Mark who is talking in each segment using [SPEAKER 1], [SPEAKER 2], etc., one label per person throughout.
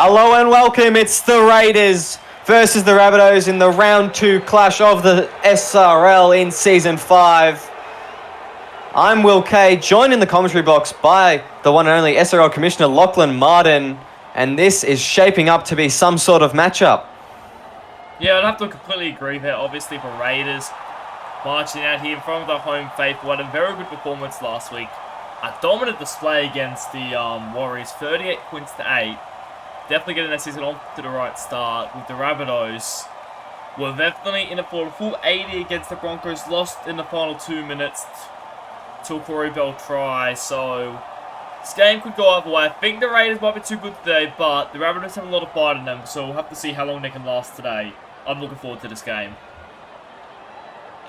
[SPEAKER 1] Hello and welcome. It's the Raiders versus the Rabbitohs in the round 2 clash of the SRL in Season 5. I'm Will Kay, joined in the commentary box by the one and only SRL Commissioner Lachlan Martin, and this is shaping up to be some sort of matchup.
[SPEAKER 2] Yeah, I'd have to completely agree there. Obviously, for Raiders marching out here in front of the home faithful, had a very good performance last week. A dominant display against the Warriors, 38 points to 8. Definitely getting their season off to the right start with the Rabbitohs. Were definitely in it for a full 80 against the Broncos. Lost in the final 2 minutes to a Corey Bell try. So this game could go either way. I think the Raiders might be too good today, but the Rabbitohs have a lot of fight in them. So we'll have to see how long they can last today. I'm looking forward to this game.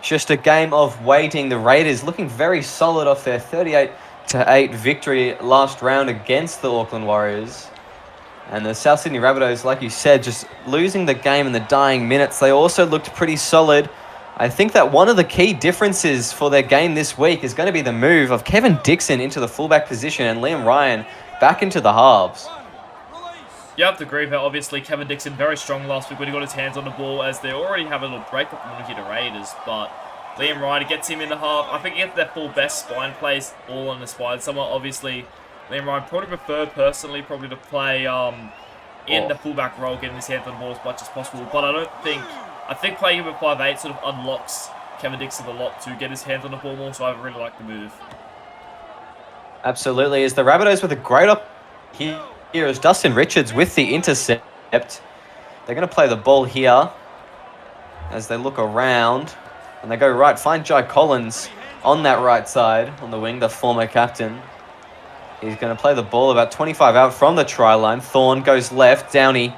[SPEAKER 1] Just a game of waiting. The Raiders looking very solid off their 38-8 victory last round against the Auckland Warriors. And the South Sydney Rabbitohs, like you said, just losing the game in the dying minutes. They also looked pretty solid. I think that one of the key differences for their game this week is going to be the move of Kevin Dixon into the fullback position and Liam Ryan back into the halves.
[SPEAKER 2] You have to agree that obviously Kevin Dixon very strong last week when he got his hands on the ball, as they already have a little break-up on the Raiders. But Liam Ryan gets him in the half. I think he gets their full best spine plays all on the spine. Somewhat obviously Liam Ryan probably prefer personally to play in the fullback role, getting his hands on the ball as much as possible. But I think playing him at 5'8" sort of unlocks Kevin Dixon a lot to get his hands on the ball more, so I really like the move.
[SPEAKER 1] Absolutely. As the Rabbitohs with a great here is Dustin Richards with the intercept. They're going to play the ball here as they look around. And they go right, find Jai Collins on that right side on the wing, the former captain. He's going to play the ball about 25 out from the try line. Thorne goes left. Downey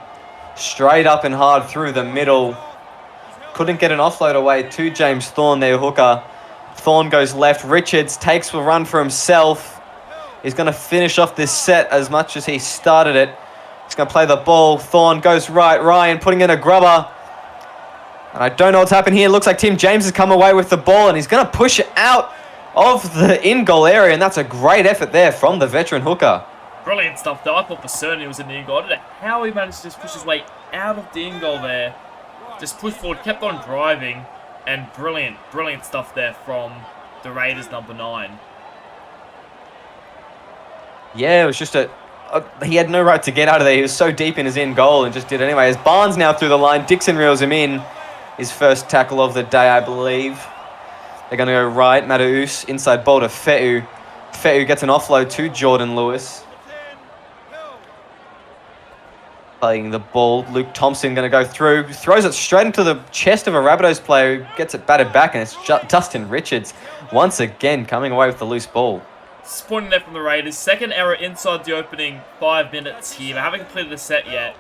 [SPEAKER 1] straight up and hard through the middle. Couldn't get an offload away to James Thorne, their hooker. Thorne goes left. Richards takes a run for himself. He's going to finish off this set as much as he started it. He's going to play the ball. Thorne goes right. Ryan putting in a grubber. And I don't know what's happened here. It looks like Tim James has come away with the ball and he's going to push it out of the in-goal area, and that's a great effort there from the veteran hooker.
[SPEAKER 2] Brilliant stuff though. I thought for certain he was in the in-goal. I don't know how he managed to just push his way out of the in-goal there. Just pushed forward, kept on driving, and brilliant stuff there from the Raiders number 9.
[SPEAKER 1] Yeah, it was just he had no right to get out of there. He was so deep in his in-goal and just did it anyway. As Barnes now through the line, Dixon reels him in. His first tackle of the day, I believe. They're going to go right. Mataus inside ball to Fe'u. Fe'u gets an offload to Jordan Lewis. Playing the ball. Luke Thompson going to go through. Throws it straight into the chest of a Rabbitohs player who gets it batted back, and it's Dustin Richards once again coming away with the loose ball.
[SPEAKER 2] Disappointing there from the Raiders. Second error inside the opening 5 minutes here. They haven't completed the set yet.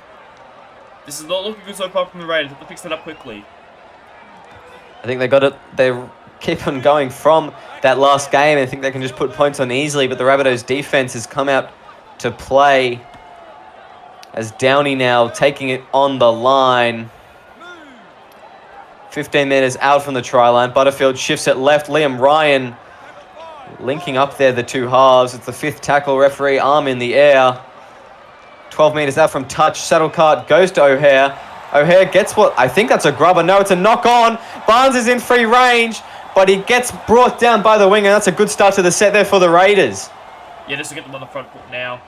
[SPEAKER 2] This is not looking good so far from the Raiders. Have to fix that up quickly.
[SPEAKER 1] I think they got it. They keep on going from that last game. I think they can just put points on easily, but the Rabbitohs defense has come out to play as Downey now taking it on the line. 15 metres out from the try line. Butterfield shifts it left. Liam Ryan linking up there the two halves. It's the 5th tackle. Referee arm in the air. 12 metres out from touch. Saddle cart goes to O'Hare. O'Hare gets what? I think that's a grubber. No, it's a knock on. Barnes is in free range, but he gets brought down by the wing, and that's a good start to the set there for the Raiders.
[SPEAKER 2] Yeah, just to get them on the front foot now.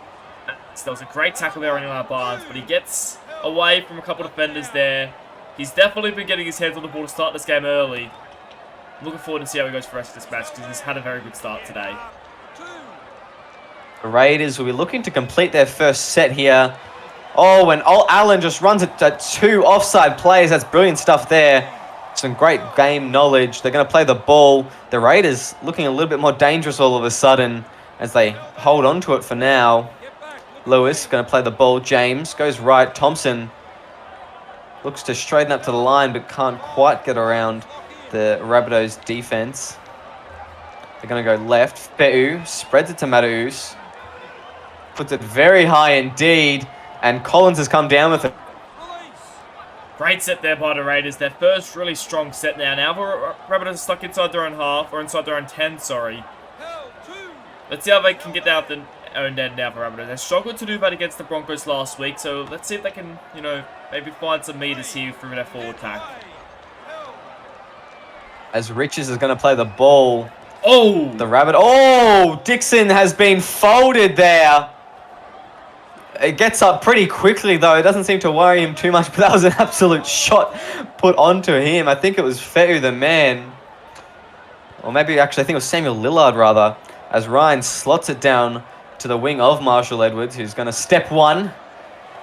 [SPEAKER 2] That was a great tackle there on Barnes, but he gets away from a couple of defenders there. He's definitely been getting his hands on the ball to start this game early. I'm looking forward to see how he goes for the rest of this match, because he's had a very good start today.
[SPEAKER 1] The Raiders will be looking to complete their first set here. Oh, and Allen just runs it to 2 offside plays. That's brilliant stuff there. Some great game knowledge. They're going to play the ball. The Raiders looking a little bit more dangerous all of a sudden as they hold on to it for now. Lewis going to play the ball. James goes right. Thompson looks to straighten up to the line but can't quite get around the Rabbitohs defense. They're going to go left. Fe'u spreads it to Mataus. Puts it very high indeed. And Collins has come down with it.
[SPEAKER 2] Great set there by the Raiders. Their first really strong set now. Now the Rabbitohs are stuck inside their own half, or inside their own 10, sorry. Let's see how they can get out own end now for Rabbitohs. They struggled to do that against the Broncos last week, so let's see if they can, maybe find some meters here through their forward pack.
[SPEAKER 1] As Richards is going to play the ball.
[SPEAKER 2] Oh!
[SPEAKER 1] The Rabbit. Oh! Dixon has been folded there. It gets up pretty quickly, though. It doesn't seem to worry him too much, but that was an absolute shot put onto him. I think it was Fetu, the man. Or maybe, actually, I think it was Samuel Lillard, rather. As Ryan slots it down to the wing of Marshall Edwards, who's going to step one.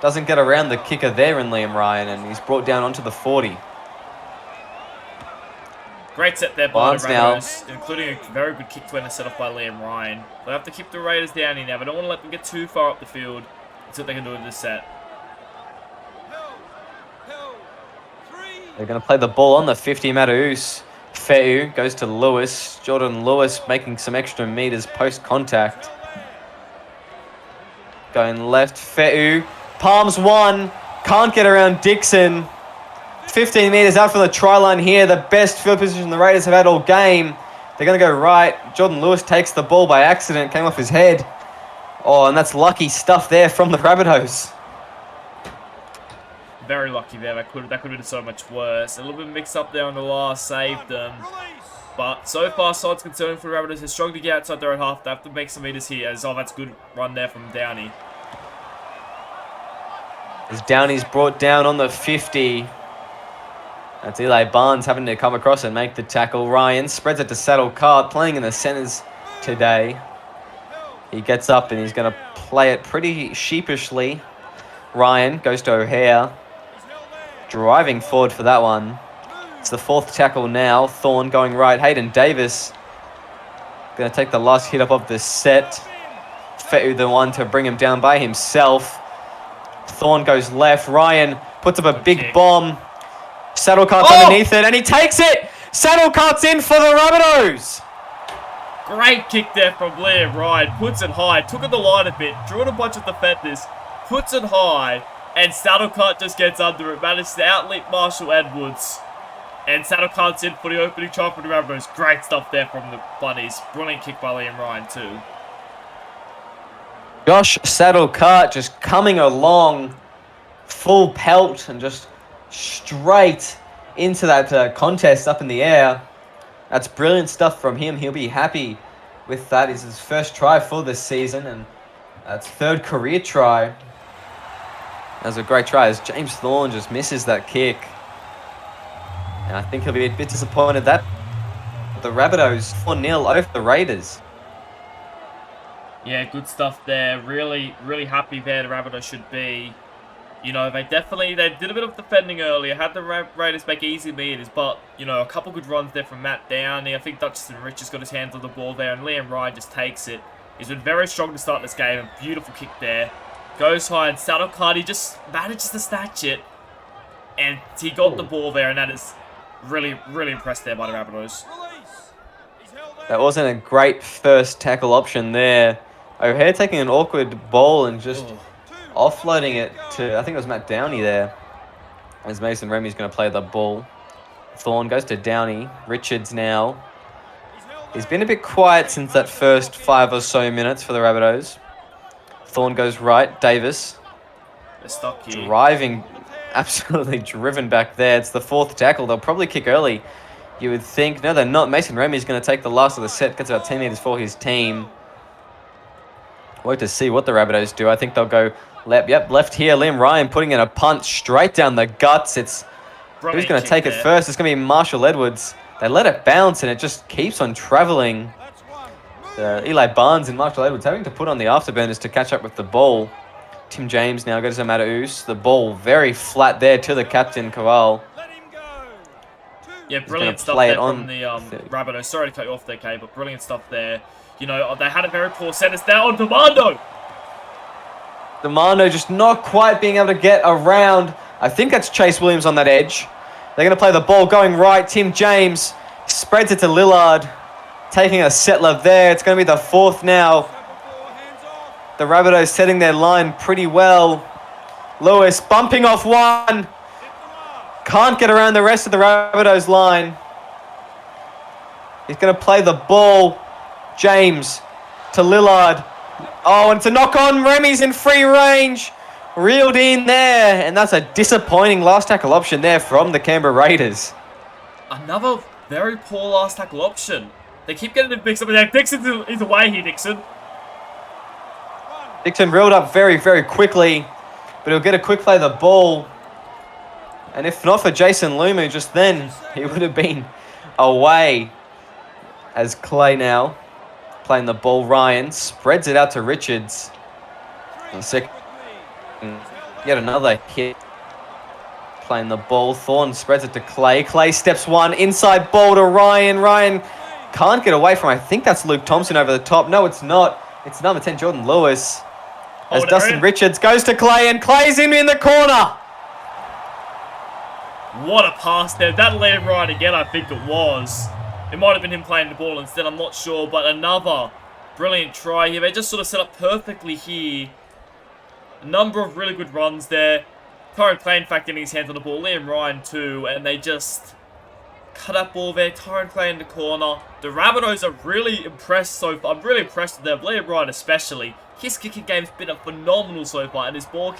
[SPEAKER 1] Doesn't get around the kicker there in Liam Ryan, and he's brought down onto the 40.
[SPEAKER 2] Great set there by the Rabbitohs, including a very good kick to end set off by Liam Ryan. They'll have to keep the Raiders down here now. They don't want to let them get too far up the field. That's what they can do in this set.
[SPEAKER 1] They're going to play the ball on the 50, Matus. Fetu goes to Lewis. Jordan Lewis making some extra meters post-contact. Going left, Fetu. Palms one. Can't get around Dixon. 15 meters out from the try line here. The best field position the Raiders have had all game. They're going to go right. Jordan Lewis takes the ball by accident. Came off his head. Oh, and that's lucky stuff there from the Rabbitohs.
[SPEAKER 2] Very lucky there. That could have been so much worse. A little bit mixed up there on the last. Saved them. But so far, sides concerning for the Rabbitohs. They're struggling to get outside their own half. They have to make some meters here. As, that's a good run there from Downey.
[SPEAKER 1] As Downey's brought down on the 50. That's Eli Barnes having to come across and make the tackle. Ryan spreads it to Saddle Cart, playing in the centres today. He gets up and he's going to play it pretty sheepishly. Ryan goes to O'Hare. Driving forward for that one. It's the fourth tackle now. Thorne going right. Hayden Davis going to take the last hit up of the set. Fetu the one to bring him down by himself. Thorne goes left. Ryan puts up a big bomb. Saddlecart's underneath it, and he takes it! Saddlecart's in for the Rabbitohs!
[SPEAKER 2] Great kick there from Liam Ryan. Puts it high, took it the line a bit, drew in a bunch of defenders, puts it high, and Saddlecart just gets under it. Manages to outleap Marshall Edwards. And Saddlecart's in for the opening try for the Rabbitohs. Great stuff there from the Bunnies. Brilliant kick by Liam Ryan too.
[SPEAKER 1] Josh Saddlecart just coming along full pelt and just straight into that contest up in the air. That's brilliant stuff from him. He'll be happy with that. It's his first try for this season, and that's third career try. That was a great try as James Thorne just misses that kick. And I think he'll be a bit disappointed that the Rabbitohs 4-0 over the Raiders.
[SPEAKER 2] Yeah, good stuff there. Really, really happy there the Rabbitohs should be. They did a bit of defending earlier, had the Raiders make easy meters, but, a couple good runs there from Matt Downey. I think Dutchison Richards got his hands on the ball there, and Liam Ryan just takes it. He's been very strong to start this game, a beautiful kick there. Goes high, and Saddlecart, he just manages to snatch it, and he got the ball there, and that is really, really impressed there by the Rabbitohs.
[SPEAKER 1] That wasn't a great first tackle option there. O'Hare taking an awkward ball and just offloading it to, I think it was Matt Downey there. As Mason Remy's going to play the ball. Thorne goes to Downey. Richards now. He's been a bit quiet since that first 5 or so minutes for the Rabbitohs. Thorne goes right. Davis.
[SPEAKER 2] They're stuck here.
[SPEAKER 1] Driving, absolutely driven back there. It's the fourth tackle. They'll probably kick early, you would think. No, they're not. Mason Remy's going to take the last of the set. Gets about 10 meters for his team. Wait to see what the Rabbitohs do. I think they'll go left here. Liam Ryan putting in a punt straight down the guts. It's who's going to take it first? It's going to be Marshall Edwards. They let it bounce and it just keeps on traveling. Eli Barnes and Marshall Edwards having to put on the afterburners to catch up with the ball. Tim James now goes to Matus. The ball very flat there to the captain, Kowal.
[SPEAKER 2] Yeah, brilliant stuff there from the Rabbitohs. Sorry to cut you off there, Kay, but brilliant stuff there. They had a very poor set. It's now on Demando.
[SPEAKER 1] Demando just not quite being able to get around. I think that's Chase Williams on that edge. They're going to play the ball going right. Tim James spreads it to Lillard. Taking a settler there. It's going to be the fourth now. The Rabbitohs setting their line pretty well. Lewis bumping off one. Can't get around the rest of the Rabbitohs line. He's going to play the ball. James to Lillard. Oh, and it's a knock on. Remy's in free range. Reeled in there. And that's a disappointing last tackle option there from the Canberra Raiders.
[SPEAKER 2] Another very poor last tackle option. They keep getting it mixed up. Dixon is away here, Dixon.
[SPEAKER 1] Dixon reeled up very, very quickly. But he'll get a quick play of the ball. And if not for Jason Lumu just then, he would have been away. As Clay now playing the ball. Ryan spreads it out to Richards. And second, yet another hit. Playing the ball. Thorne spreads it to Clay. Clay steps one. Inside ball to Ryan. Ryan can't get away from, I think that's Luke Thompson over the top. No, it's not. It's number 10, Jordan Lewis. As Dustin Richards goes to Clay, and Clay's in the corner.
[SPEAKER 2] What a pass there. That led him right again, I think it was. It might have been him playing the ball instead, I'm not sure. But another brilliant try here. They just sort of set up perfectly here. A number of really good runs there. Tyron Clay, in fact, getting his hands on the ball. Liam Ryan, too. And they just cut that ball there. Tyron Clay in the corner. The Rabbitohs are really impressed so far. I'm really impressed with them. Liam Ryan especially. His kicking game's been phenomenal so far. And his ball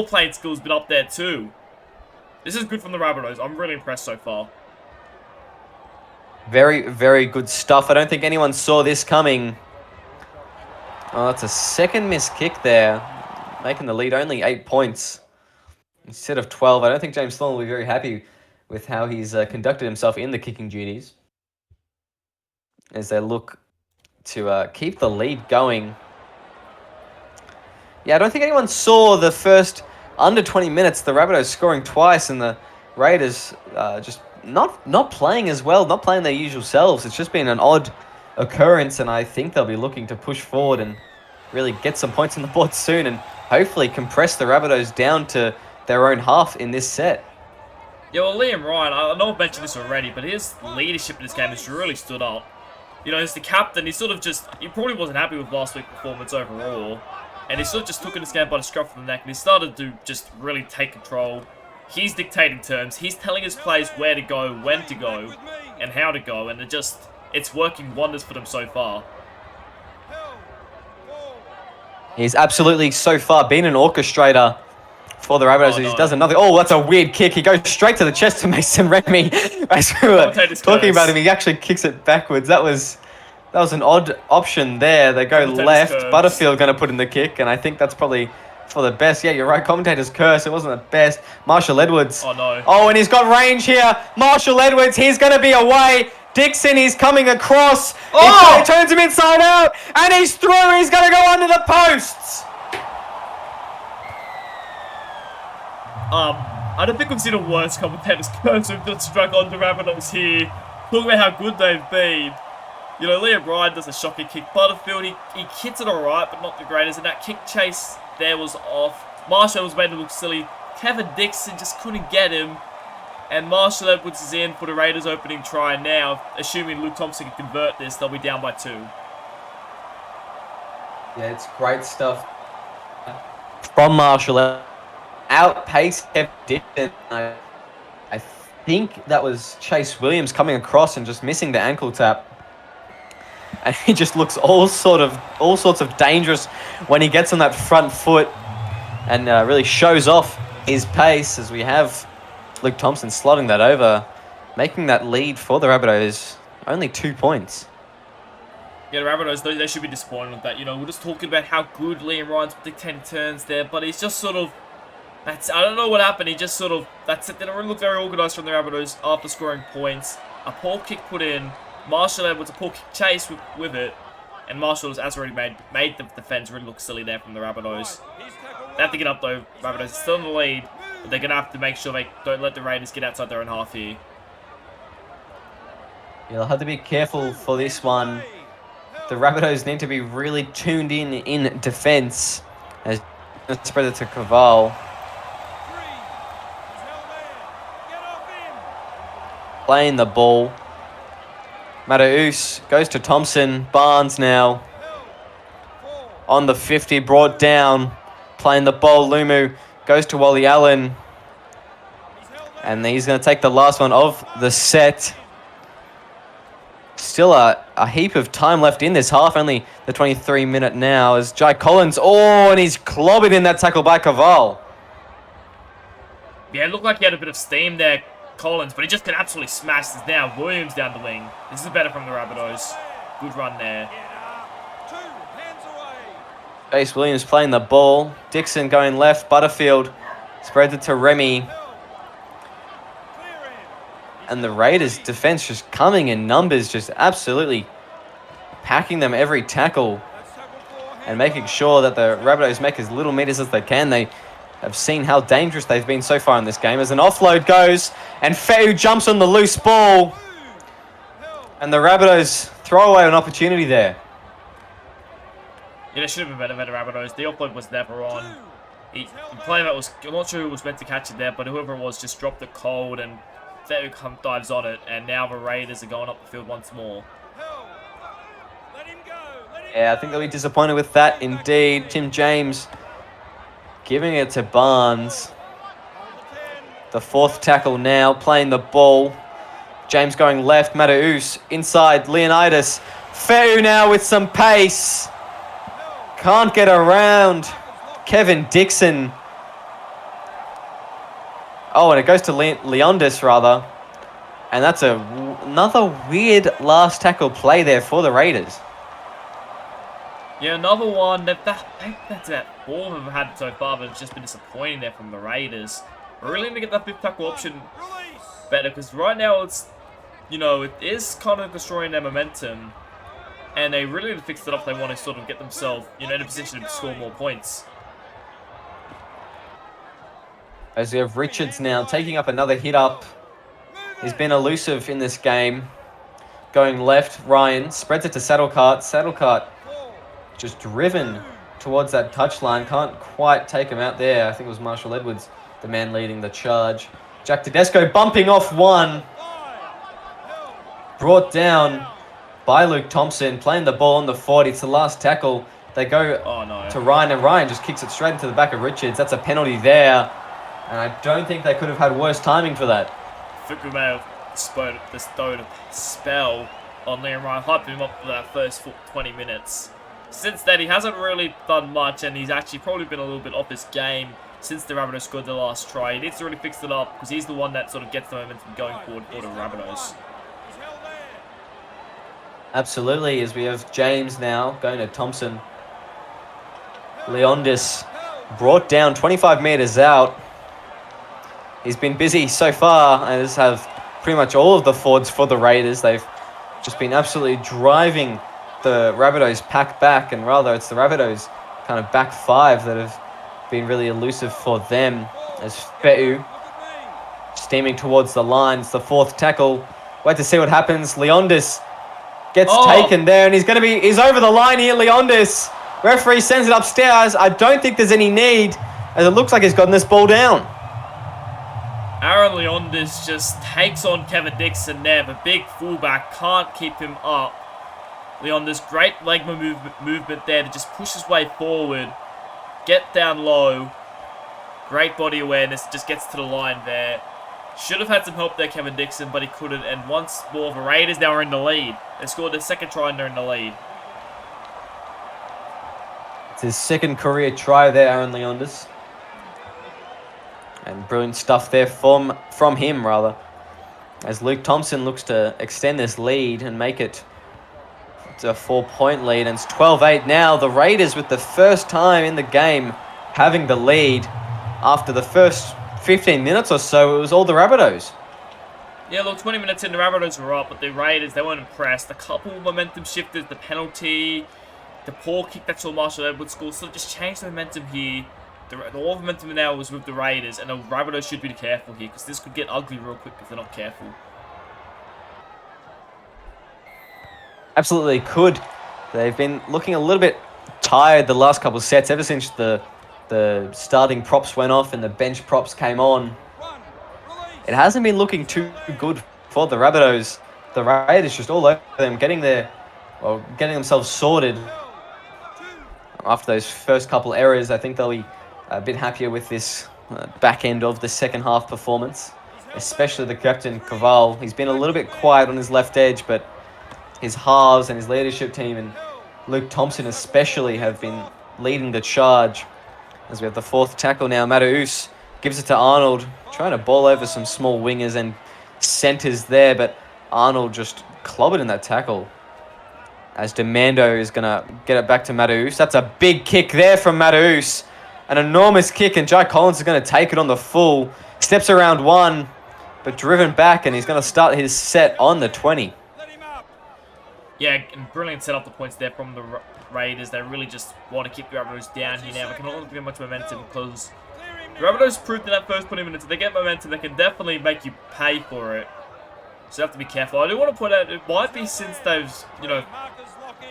[SPEAKER 2] playing skills been up there, too. This is good from the Rabbitohs. I'm really impressed so far.
[SPEAKER 1] Very, very good stuff. I don't think anyone saw this coming. Oh, that's a second missed kick there. Making the lead only 8 points instead of 12. I don't think James Thorne will be very happy with how he's conducted himself in the kicking duties. As they look to keep the lead going. Yeah, I don't think anyone saw the first under 20 minutes. The Rabbitohs scoring twice and the Raiders just not playing as well, not playing their usual selves. It's just been an odd occurrence, and I think they'll be looking to push forward and really get some points on the board soon and hopefully compress the Rabbitohs down to their own half in this set.
[SPEAKER 2] Yeah, well, Liam Ryan, I know I've mentioned this already, but his leadership in this game has really stood up. You know, as the captain, he probably wasn't happy with last week's performance overall. And he sort of just took in this game by the scruff of the neck, and he started to just really take control. He's dictating terms. He's telling his players where to go, when to go, and how to go. And it's working wonders for them so far.
[SPEAKER 1] He's absolutely, so far, been an orchestrator for the Rabbitohs. He does another... Oh, that's a weird kick. He goes straight to the chest to Mason Remy. As we were talking about him, he actually kicks it backwards. That was an odd option there. They go left.
[SPEAKER 2] Curse.
[SPEAKER 1] Butterfield going to put in the kick, and I think that's probably for the best. Yeah, you're right. Commentator's curse. It wasn't the best. Marshall Edwards.
[SPEAKER 2] Oh, no.
[SPEAKER 1] Oh, and he's got range here. Marshall Edwards. He's going to be away. Dixon, he's coming across.
[SPEAKER 2] Oh!
[SPEAKER 1] He turns him inside out, and he's through. He's going to go under the posts.
[SPEAKER 2] I don't think we've seen a worse commentator's curse who've just struck on the Rabbitohs here. Talking about how good they've been. You know, Liam Ryan does a shocking kick. Butterfield, he hits it alright, but not the greatest. And that kick chase there was off. Marshall was made to look silly. Kevin Dixon just couldn't get him. And Marshall Edwards is in for the Raiders' opening try now. Assuming Luke Thompson can convert this, they'll be down by 2.
[SPEAKER 1] Yeah, it's great stuff from Marshall. Outpaced Kevin Dixon. I think that was Chase Williams coming across and just missing the ankle tap. And he just looks all sorts of dangerous when he gets on that front foot and really shows off his pace, as we have Luke Thompson slotting that over, making that lead for the Rabbitohs only 2 points.
[SPEAKER 2] Yeah, the Rabbitohs, they should be disappointed with that. You know, we're just talking about how good Liam Ryan's dictating turns there, but he's just sort of... I don't know what happened. He just sort of... That's it. They don't really look very organised from the Rabbitohs after scoring points. A poor kick put in. Marshall Edwards, a poor kick chase with it. And Marshall has already made the defence really look silly there from the Rabbitohs. They have to get up though. Rabbitohs are still in the lead. But they're going to have to make sure they don't let the Raiders get outside their own half here.
[SPEAKER 1] Yeah, they'll have to be careful for this one. The Rabbitohs need to be really tuned in defence. As spread it to Caval. Playing the ball. Mataus goes to Thompson. Barnes now. On the 50, brought down. Playing the ball. Lumu goes to Wally Allen. And he's going to take the last one of the set. still a heap of time left in this half. Only the 23-minute now as Jai Collins. Oh, and he's clobbered in that tackle by Caval.
[SPEAKER 2] Yeah, it looked like he had a bit of steam there, Collins, but he just got absolutely smashed. There's now Williams down the wing. This is better from the Rabbitohs. Good run there.
[SPEAKER 1] Chase Williams playing the ball. Dixon going left. Butterfield spreads it to Remy. And the Raiders' defense just coming in numbers, just absolutely packing them every tackle and making sure that the Rabbitohs make as little meters as they can. They have seen how dangerous they've been so far in this game as an offload goes and Feu jumps on the loose ball. And the Rabbitohs throw away an opportunity there.
[SPEAKER 2] Yeah, it should have been better Rabbitohs. The offload was never on. The player that was, I'm not sure who was meant to catch it there, but whoever it was just dropped it cold and Feu dives on it. And now the Raiders are going up the field once more.
[SPEAKER 1] Yeah, I think they'll be disappointed with that indeed. Tim James giving it to Barnes. The fourth tackle now, playing the ball. James going left, Mataus inside, Leonidas. Feu now with some pace. Can't get around Kevin Dixon. Oh, and it goes to Leondis, rather. And that's another weird last tackle play there for the Raiders.
[SPEAKER 2] Yeah, another one. That's that ball we've had so far, but it's just been disappointing there from the Raiders. We're really going to get that fifth tackle option better, because right now it's, it is kind of destroying their momentum. And they really need to fix it up if they want to sort of get themselves, in a position to score more points.
[SPEAKER 1] As we have Richards now taking up another hit up. He's been elusive in this game. Going left, Ryan spreads it to Saddlecart. Saddlecart just driven towards that touchline. Can't quite take him out there. I think it was Marshall Edwards, the man leading the charge. Jack Tedesco bumping off one. Brought down by Luke Thompson, playing the ball on the 40. It's the last tackle. They go to Ryan, and Ryan just kicks it straight into the back of Richards. That's a penalty there. And I don't think they could have had worse timing for that.
[SPEAKER 2] I think we may have bestowed a spell on Liam Ryan, hyping him up for that first 20 minutes. Since then, he hasn't really done much, and he's actually probably been a little bit off his game since the Rabbitohs scored the last try. He needs to really fix it up, because he's the one that sort of gets the momentum going forward for the Rabbitohs.
[SPEAKER 1] Absolutely, as we have James now going to Thompson. Leondis brought down 25 metres out. He's been busy so far, as have pretty much all of the forwards for the Raiders. They've just been absolutely driving the Rabbitohs pack back, and rather it's the Rabbitohs kind of back five that have been really elusive for them. As Feu steaming towards the lines, the fourth tackle. Wait to see what happens. Leondis gets taken there, and he's over the line here, Leondis. Referee sends it upstairs. I don't think there's any need, as it looks like he's gotten this ball down.
[SPEAKER 2] Aaron Leondis just takes on Kevin Dixon there. The big fullback can't keep him up. Leondis, great leg movement there to just push his way forward. Get down low. Great body awareness, just gets to the line there. Should have had some help there, Kevin Dixon, but he couldn't. And once more, the Raiders now are in the lead. They scored their second try and they're in the lead.
[SPEAKER 1] It's his second career try there, Aaron Leondis. And brilliant stuff there from him, rather. As Luke Thompson looks to extend this lead and make it to a 4-point lead. And it's 12-8 now. The Raiders, with the first time in the game, having the lead. After the first 15 minutes or so, it was all the Rabbitohs.
[SPEAKER 2] Yeah, look, 20 minutes in, the Rabbitohs were up, but the Raiders, they weren't impressed. A couple momentum shifters, the penalty, the poor kick that saw Marshall Edwards score, so just changed the momentum here. All the momentum now was with the Raiders, and the Rabbitohs should be careful here, because this could get ugly real quick if they're not careful.
[SPEAKER 1] Absolutely could. They've been looking a little bit tired the last couple of sets, ever since the starting props went off and the bench props came on. It hasn't been looking too good for the Rabbitohs. The Raiders just all over them, getting themselves sorted. After those first couple errors, I think they'll be a bit happier with this back end of the second half performance, especially the captain, Caval. He's been a little bit quiet on his left edge, but his halves and his leadership team, and Luke Thompson especially, have been leading the charge. As we have the fourth tackle now, Matthaus gives it to Arnold, trying to ball over some small wingers and centres there, but Arnold just clobbered in that tackle. As Demando is going to get it back to Matthaus. That's a big kick there from Matthaus. An enormous kick, and Jai Collins is going to take it on the full. Steps around one, but driven back, and he's going to start his set on the 20.
[SPEAKER 2] Yeah, and brilliant set up the points there from the Raiders. They really just want to keep the Rabbitohs down here now. We cannot get much momentum because the Rabbitohs proved in that first 20 minutes, if they get momentum, they can definitely make you pay for it. So you have to be careful. I do want to point out, it might be since those,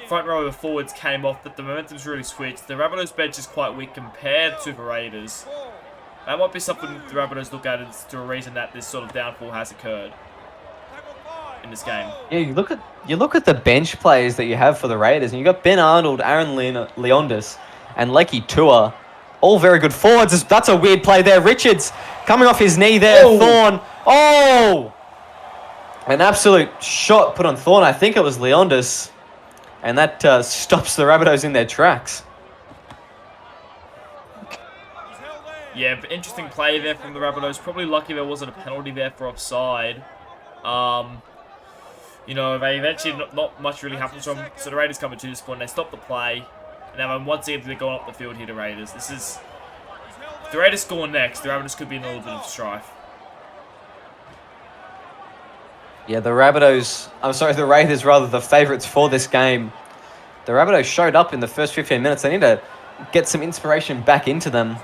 [SPEAKER 2] front row of forwards came off that the momentum's really switched. The Rabbitohs bench is quite weak compared to the Raiders. That might be something the Rabbitohs look at as to a reason that this sort of downfall has occurred in this game.
[SPEAKER 1] Yeah, you look at the bench players that you have for the Raiders, and you got Ben Arnold, Aaron Leondis, and Leki Tua, all very good forwards. That's a weird play there. Richards coming off his knee there. Oh. Thorne. Oh! An absolute shot put on Thorne. I think it was Leondis. And that stops the Rabbitohs in their tracks.
[SPEAKER 2] Yeah, but interesting play there from the Rabbitohs. Probably lucky there wasn't a penalty there for offside. They eventually not much really happens from. So the Raiders come to this point. They stop the play. And now once again they're going up the field here to Raiders. If the Raiders score next, the Rabbitohs could be in a little bit of strife.
[SPEAKER 1] Yeah, the Raiders, rather, the favourites for this game. The Rabbitohs showed up in the first 15 minutes. They need to get some inspiration back into them,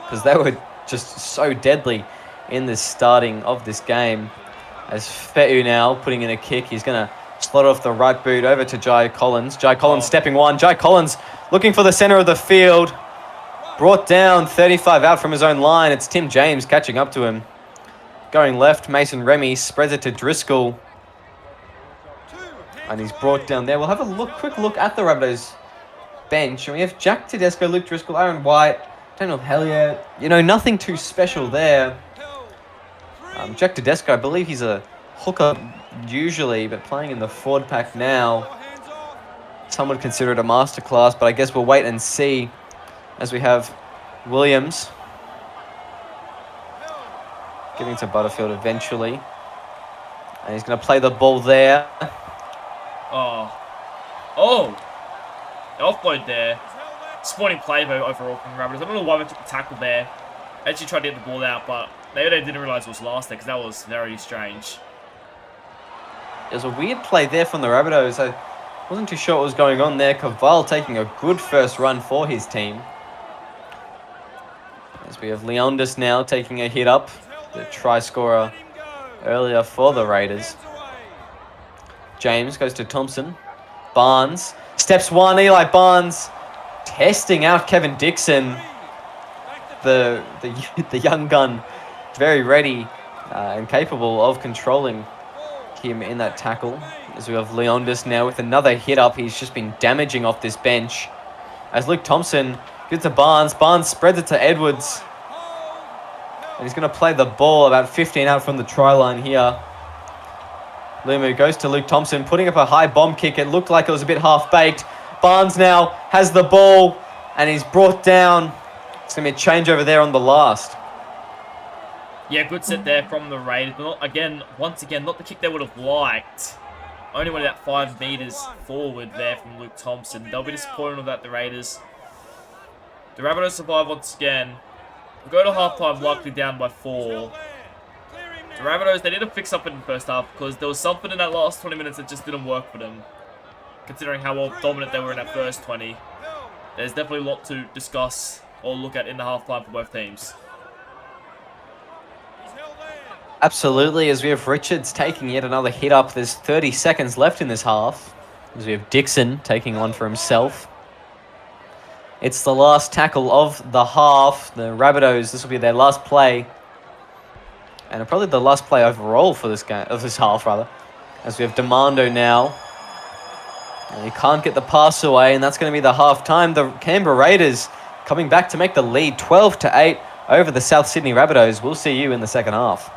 [SPEAKER 1] because they were just so deadly in the starting of this game. As Fe'u now putting in a kick, he's going to slot off the right boot over to Jai Collins. Jai Collins stepping one. Jai Collins looking for the centre of the field. Brought down 35 out from his own line. It's Tim James catching up to him. Going left, Mason Remy spreads it to Driscoll. And he's brought down there. We'll have a quick look at the Rabbitohs bench. And we have Jack Tedesco, Luke Driscoll, Aaron White, Daniel Hellier. Nothing too special there. Jack Tedesco, I believe he's a hooker usually, but playing in the forward pack now. Some would consider it a masterclass, but I guess we'll wait and see as we have Williams getting to Butterfield eventually. And he's going to play the ball there.
[SPEAKER 2] Offload there. Sporting play though overall from the Rabbitohs. I don't know why they took the tackle there. Actually tried to get the ball out, but maybe they didn't realise it was last there, because that was very strange.
[SPEAKER 1] There's a weird play there from the Rabbitohs. I wasn't too sure what was going on there. Caval taking a good first run for his team. As we have Leondis now taking a hit up. The try scorer earlier for the Raiders. James goes to Thompson. Barnes. Steps one. Eli Barnes testing out Kevin Dixon. The young gun, very ready and capable of controlling him in that tackle. As we have Leondis now with another hit up. He's just been damaging off this bench. As Luke Thompson gives to Barnes. Barnes spreads it to Edwards. And he's going to play the ball about 15 out from the try line here. Lumu goes to Luke Thompson, putting up a high bomb kick. It looked like it was a bit half-baked. Barnes now has the ball, and he's brought down. It's going to be a changeover there on the last.
[SPEAKER 2] Yeah, good set there from the Raiders. But once again, not the kick they would have liked. Only went about 5 metres forward there from Luke Thompson. They'll be disappointed with that, the Raiders. The Rabbitohs survive once again. We'll go to half-time likely down by 4. The Rabbitohs, they need to fix up in the first half, because there was something in that last 20 minutes that just didn't work for them. Considering how well dominant they were in that first 20. There's definitely a lot to discuss or look at in the half-time for both teams.
[SPEAKER 1] Absolutely, as we have Richards taking yet another hit up. There's 30 seconds left in this half. As we have Dixon taking one for himself. It's the last tackle of the half. The Rabbitohs, this will be their last play. And probably the last play overall for this game, of this half, rather. As we have Demando now. And he can't get the pass away, and that's going to be the half-time. The Canberra Raiders coming back to make the lead 12-8 over the South Sydney Rabbitohs. We'll see you in the second half.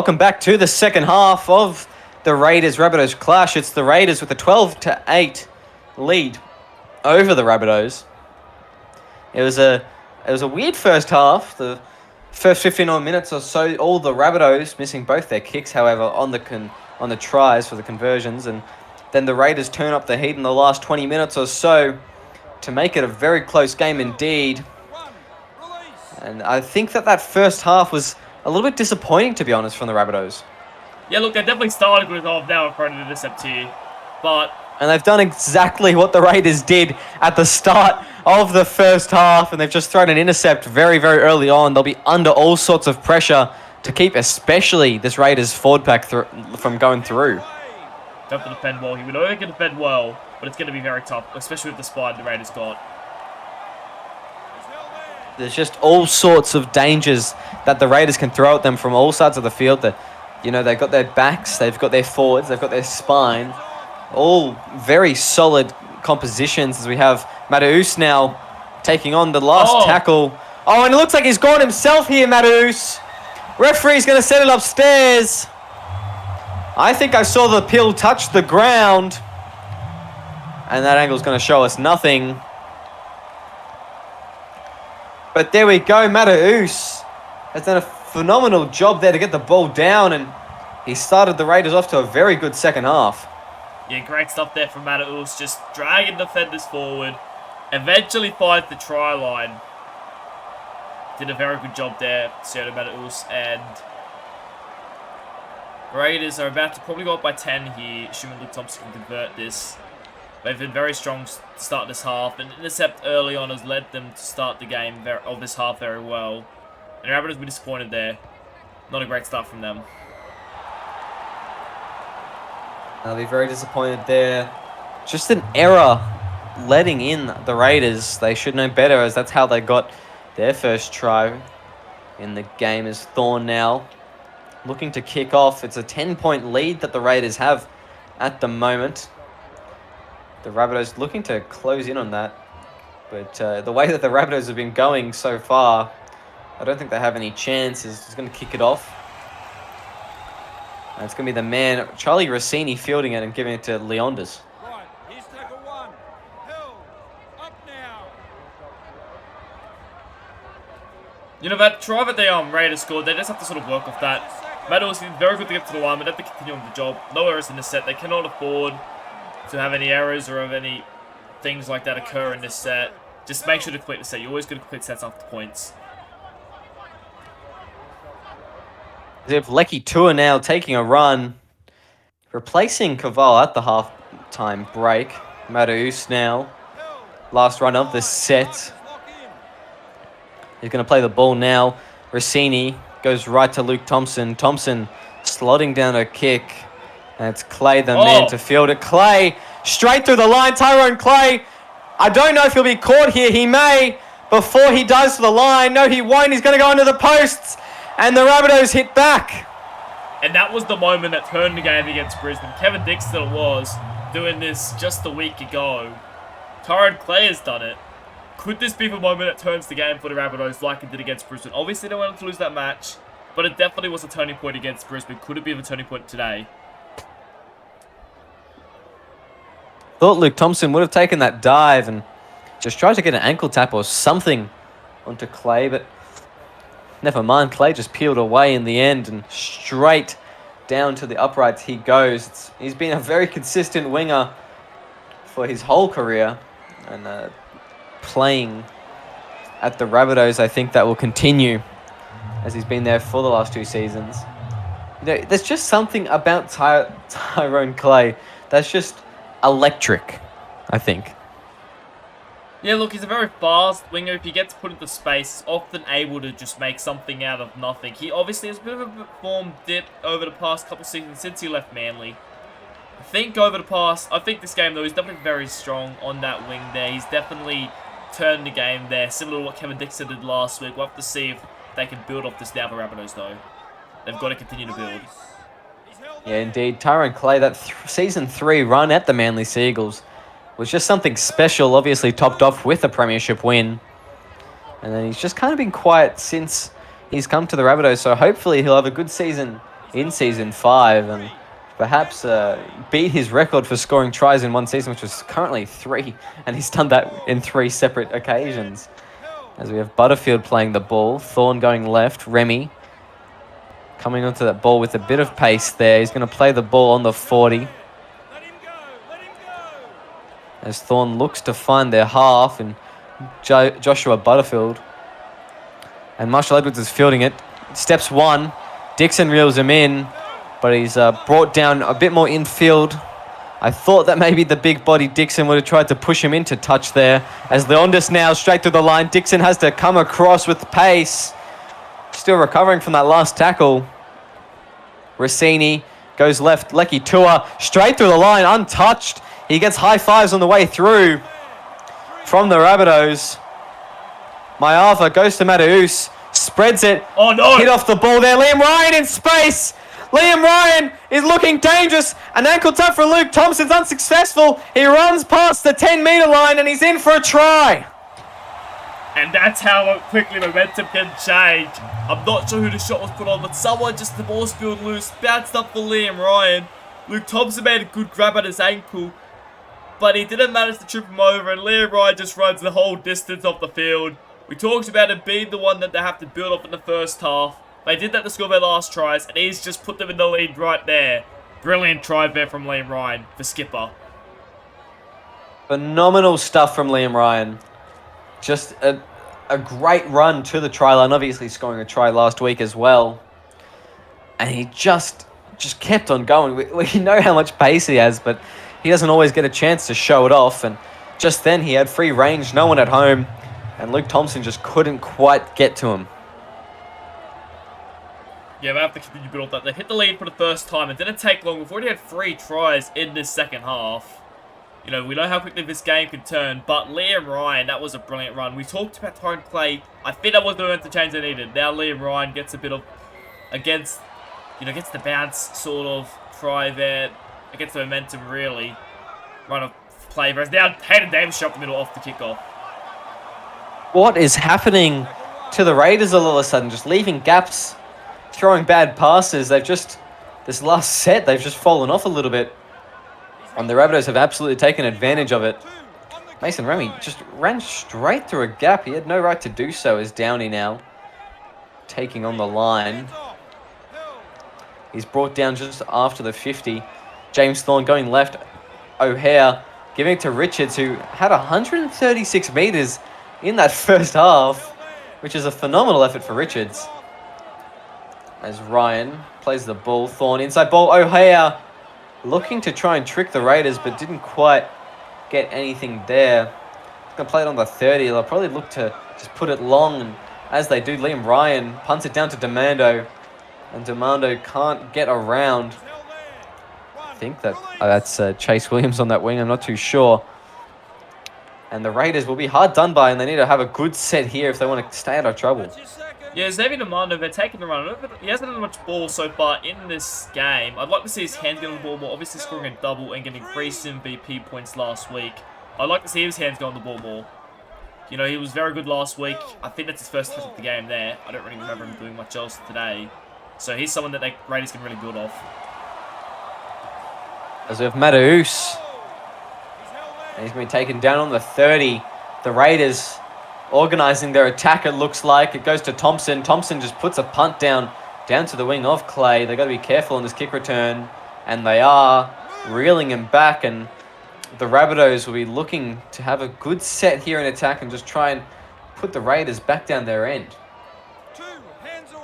[SPEAKER 1] welcome back to the second half of the Raiders-Rabbitohs clash. It's the Raiders with a 12-8 lead over the Rabbitohs. It was a weird first half. The first 59 minutes or so, all the Rabbitohs missing both their kicks, however, on the tries for the conversions, and then the Raiders turn up the heat in the last 20 minutes or so to make it a very close game indeed. And I think that first half was a little bit disappointing, to be honest, from the Rabbitohs.
[SPEAKER 2] Yeah, look, they definitely started with off now in front of the intercept here, and
[SPEAKER 1] they've done exactly what the Raiders did at the start of the first half, and they've just thrown an intercept very, very early on. They'll be under all sorts of pressure to keep especially this Raiders forward pack from going through.
[SPEAKER 2] Don't have to defend well. He would only can defend well, but it's going to be very tough, especially with the spine the Raiders got.
[SPEAKER 1] There's just all sorts of dangers that the Raiders can throw at them from all sides of the field. They've got their backs, they've got their forwards, they've got their spine. All very solid compositions as we have Rabbitohs now taking on the last tackle. Oh, and it looks like he's gone himself here, Rabbitohs. Referee's going to set it upstairs. I think I saw the pill touch the ground. And that angle's going to show us nothing. But there we go, Rabbitohs has done a phenomenal job there to get the ball down, and he started the Raiders off to a very good second half.
[SPEAKER 2] Yeah, great stuff there from Rabbitohs, just dragging defenders forward, eventually finds the try line. Did a very good job there, Seattle Rabbitohs, and Raiders are about to probably go up by 10 here, assuming Luke Thompson can convert this. They've been very strong to start this half. An intercept early on has led them to start the game of this half very well. And Rabbitohs were disappointed there. Not a great start from them.
[SPEAKER 1] They'll be very disappointed there. Just an error letting in the Raiders. They should know better, as that's how they got their first try in the game. Is Thorne now looking to kick off. It's a 10-point lead that the Raiders have at the moment. The Rabbitohs looking to close in on that. But the way that the Rabbitohs have been going so far, I don't think they have any chances. He's going to kick it off. And it's going to be the man, Charlie Rossini, fielding it and giving it to Leonders.
[SPEAKER 3] Right, here's tackle one. Hill, up now.
[SPEAKER 2] That try that the Raiders scored, they just have to sort of work off that. Rabbitohs is very good to get to the line, but they have to continue on the job. No errors in this set. They cannot afford to have any errors or have any things like that occur in this set. Just make sure to complete the set. You're always going to complete sets after points.
[SPEAKER 1] They have Lecky Tua now taking a run, replacing Caval at the half-time break. Rabbitohs now, last run of the set. He's going to play the ball now. Rossini goes right to Luke Thompson. Thompson slotting down a kick. And it's Clay, the man to field it. Clay, straight through the line. Tyrone Clay. I don't know if he'll be caught here. He may, before he does to the line. No, he won't. He's going to go into the posts. And the Rabbitohs hit back.
[SPEAKER 2] And that was the moment that turned the game against Brisbane. Kevin Dixon was doing this just a week ago. Tyrone Clay has done it. Could this be the moment that turns the game for the Rabbitohs like it did against Brisbane? Obviously, they wanted to lose that match. But it definitely was a turning point against Brisbane. Could it be the turning point today?
[SPEAKER 1] Thought Luke Thompson would have taken that dive and just tried to get an ankle tap or something onto Clay, but never mind. Clay just peeled away in the end and straight down to the uprights he goes. He's been a very consistent winger for his whole career, and playing at the Rabbitohs, I think that will continue as he's been there for the last 2 seasons. There's just something about Tyrone Clay that's just electric, I think.
[SPEAKER 2] Yeah, look, he's a very fast winger. If he gets put into space, he's often able to just make something out of nothing. He obviously has a bit of a form dip over the past couple seasons since he left Manly. I think this game, though, he's definitely very strong on that wing there. He's definitely turned the game there, similar to what Kevin Dixon did last week. We'll have to see if they can build off this now for Rabbitohs, though. They've got to continue to build.
[SPEAKER 1] Yeah, indeed. Tyrone Clay, that Season 3 run at the Manly Seagulls was just something special, obviously topped off with a premiership win. And then he's just kind of been quiet since he's come to the Rabbitohs, so hopefully he'll have a good season in Season 5 and perhaps beat his record for scoring tries in one season, which was currently 3, and he's done that in 3 separate occasions. As we have Butterfield playing the ball, Thorne going left, Remy coming onto that ball with a bit of pace there. He's going to play the ball on the 40. As Thorne looks to find their half and Joshua Butterfield. And Marshall Edwards is fielding it. Steps 1. Dixon reels him in, but he's brought down a bit more infield. I thought that maybe the big body Dixon would have tried to push him into touch there. As Leondis now straight through the line. Dixon has to come across with pace. Still recovering from that last tackle. Rossini goes left. Lecky Tua straight through the line, untouched. He gets high fives on the way through from the Rabbitohs. Maiava goes to Mataus, spreads it.
[SPEAKER 2] Oh no!
[SPEAKER 1] Hit off the ball there. Liam Ryan in space. Liam Ryan is looking dangerous. An ankle tap for Luke Thompson's unsuccessful. He runs past the 10-metre line and he's in for a try.
[SPEAKER 2] And that's how quickly momentum can change. I'm not sure who the shot was put on, but someone just the ball spilled loose, bounced up for Liam Ryan. Luke Thompson made a good grab at his ankle, but he didn't manage to trip him over, and Liam Ryan just runs the whole distance off the field. We talked about it being the one that they have to build up in the first half. They did that to score their last tries, and he's just put them in the lead right there. Brilliant try there from Liam Ryan, the skipper.
[SPEAKER 1] Phenomenal stuff from Liam Ryan. Just a great run to the try line, obviously scoring a try last week as well. And he just kept on going. We know how much pace he has, but he doesn't always get a chance to show it off. And just then he had free range, no one at home. And Luke Thompson just couldn't quite get to him.
[SPEAKER 2] Yeah, they have to continue to build up that. They hit the lead for the first time. It didn't take long. We've already had 3 tries in this second half. You know, we know how quickly this game can turn, but Liam Ryan, that was a brilliant run. We talked about Tyrone Clay. I think that was the moment to change they needed. Now Liam Ryan gets a bit of, gets the bounce sort of try there. Against the momentum, really. Run of play. Whereas now Hayden Davis shot the middle off the kickoff.
[SPEAKER 1] What is happening to the Raiders all of a sudden? Just leaving gaps, throwing bad passes. This last set, they've just fallen off a little bit. And the Rabbitohs have absolutely taken advantage of it. Mason Remy just ran straight through a gap. He had no right to do so as Downey now taking on the line. He's brought down just after the 50. James Thorne going left. O'Hare giving it to Richards, who had 136 metres in that first half, which is a phenomenal effort for Richards. As Ryan plays the ball. Thorne inside ball. O'Hare looking to try and trick the Raiders, but didn't quite get anything there. He's going to play it on the 30. They'll probably look to just put it long. And as they do, Liam Ryan punts it down to Demando. And Demando can't get around. I think that's Chase Williams on that wing. I'm not too sure. And the Raiders will be hard done by, and they need to have a good set here if they want to stay out of trouble.
[SPEAKER 2] Yeah, Xavier Demando, they're taking the run. He hasn't had much ball so far in this game. I'd like to see his hands get on the ball more. Obviously scoring a double and getting 3 MVP points last week. I'd like to see his hands go on the ball more. You know, he was very good last week. I think that's his first touch of the game there. I don't really remember him doing much else today. So he's someone that the Raiders can really build off.
[SPEAKER 1] As we have Mataus. And he's been taken down on the 30. The Raiders organising their attack, it looks like. It goes to Thompson. Thompson just puts a punt down to the wing of Clay. They've got to be careful in this kick return. And they are reeling him back. And the Rabbitohs will be looking to have a good set here in attack and just try and put the Raiders back down their end.